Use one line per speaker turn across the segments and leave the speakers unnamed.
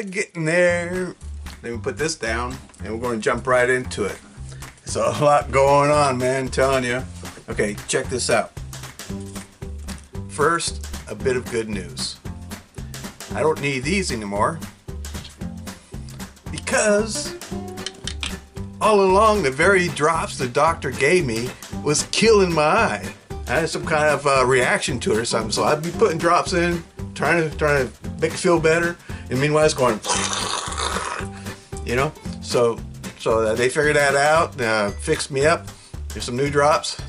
getting there. Let me put this down and we're going to jump right into it. There's a lot going on, man, I'm telling you. Okay, check this out. First, a bit of good news. I don't need these anymore because all along the very drops the doctor gave me was killing my eye. I had some kind of reaction to it or something, so I'd be putting drops in, trying to make it feel better, and meanwhile it's going, you know. So they figured that out, fixed me up. Here's some new drops,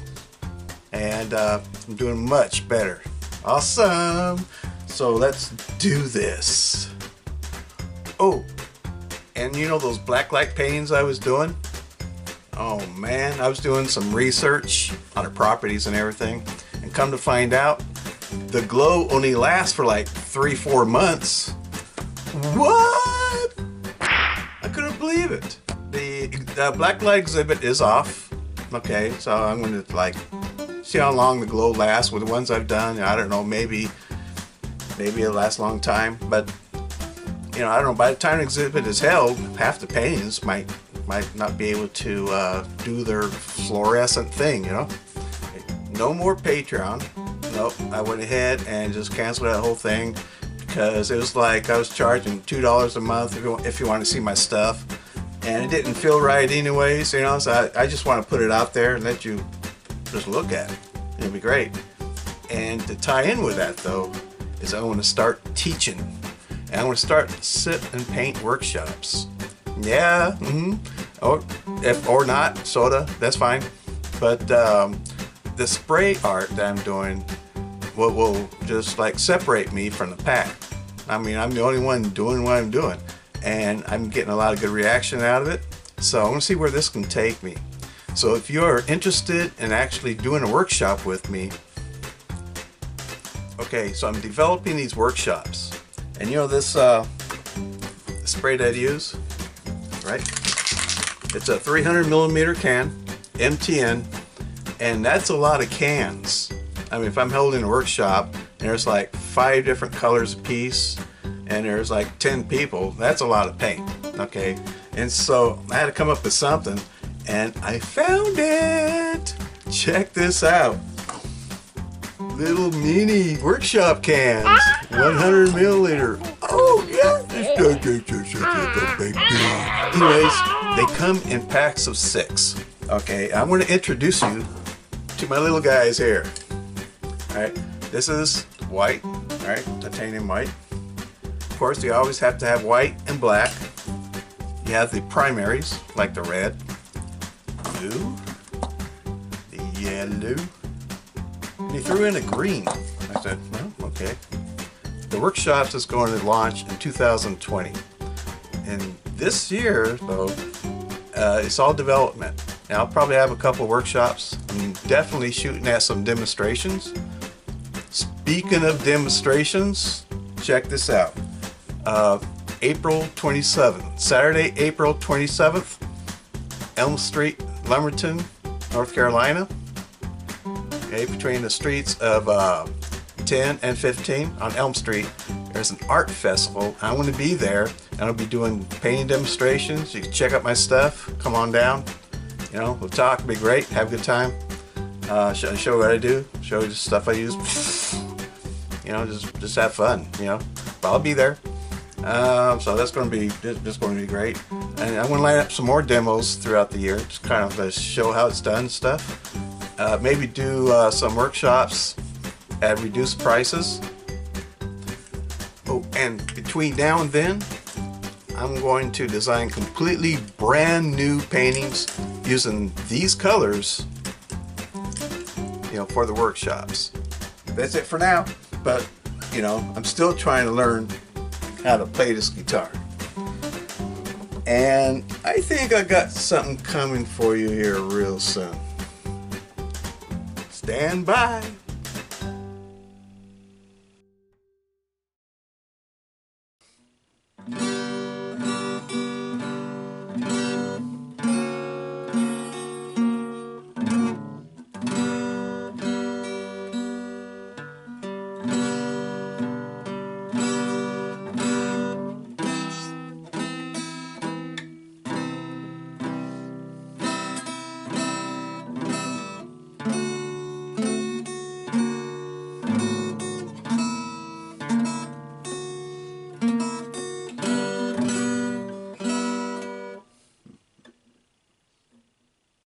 and I'm doing much better. Awesome. So let's do this. Oh, and you know those black light paintings I was doing? Oh man, I was doing some research on the properties and everything, and come to find out the glow only lasts for like 3-4 months. What? I couldn't believe it. The black light exhibit is off. Okay, so I'm going to like see how long the glow lasts with the ones I've done. I don't know, maybe it'll last a long time, but you know, I don't know, by the time the exhibit is held, half the paintings might not be able to do their fluorescent thing, you know. No more Patreon. Nope, I went ahead and just canceled that whole thing because it was like I was charging $2 a month if you want to see my stuff, and it didn't feel right anyways, you know. So I just want to put it out there and let you just look at it. It'll be great. And to tie in with that though is I want to start teaching, and I want to start sit and paint workshops. Yeah, or not, sorta, that's fine. But the spray art that I'm doing will just like separate me from the pack. I mean, I'm the only one doing what I'm doing, and I'm getting a lot of good reaction out of it. So I want to see where this can take me. So if you're interested in actually doing a workshop with me, okay, so I'm developing these workshops, and you know this spray that I use, right? It's a 300mm can, MTN, and that's a lot of cans. I mean, if I'm holding a workshop and there's like 5 different colors a piece and there's like 10 people, that's a lot of paint, okay? And so I had to come up with something, and I found it. Check this out. Little mini workshop cans, 100ml. Oh yeah. Anyways, they come in packs of 6. Okay, I'm going to introduce you to my little guys here. Alright, this is white, alright, titanium white. Of course, you always have to have white and black. You have the primaries, like the red, blue, the yellow, and he threw in a green. I said, well, okay. The workshops is going to launch in 2020. And this year, though, it's all development. Now, I'll probably have a couple of workshops. I'm definitely shooting at some demonstrations. Speaking of demonstrations, check this out. April 27th, Saturday, April 27th, Elm Street, Lumberton, North Carolina. Okay, between the streets of 10 and 15 on Elm Street, there's an art festival. I'm going to be there, and I'll be doing painting demonstrations. You can check out my stuff. Come on down. You know, we'll talk. It'll be great. Have a good time. Show what I do. Show you the stuff I use. You know, just have fun. You know, but I'll be there. So that's going to be just going to be great. And I'm going to line up some more demos throughout the year, just kind of show how it's done and stuff. Maybe do some workshops at reduced prices. Oh, and between now and then, I'm going to design completely brand new paintings using these colors, you know, for the workshops. That's it for now, but you know, I'm still trying to learn how to play this guitar. And I think I got something coming for you here real soon. Stand by.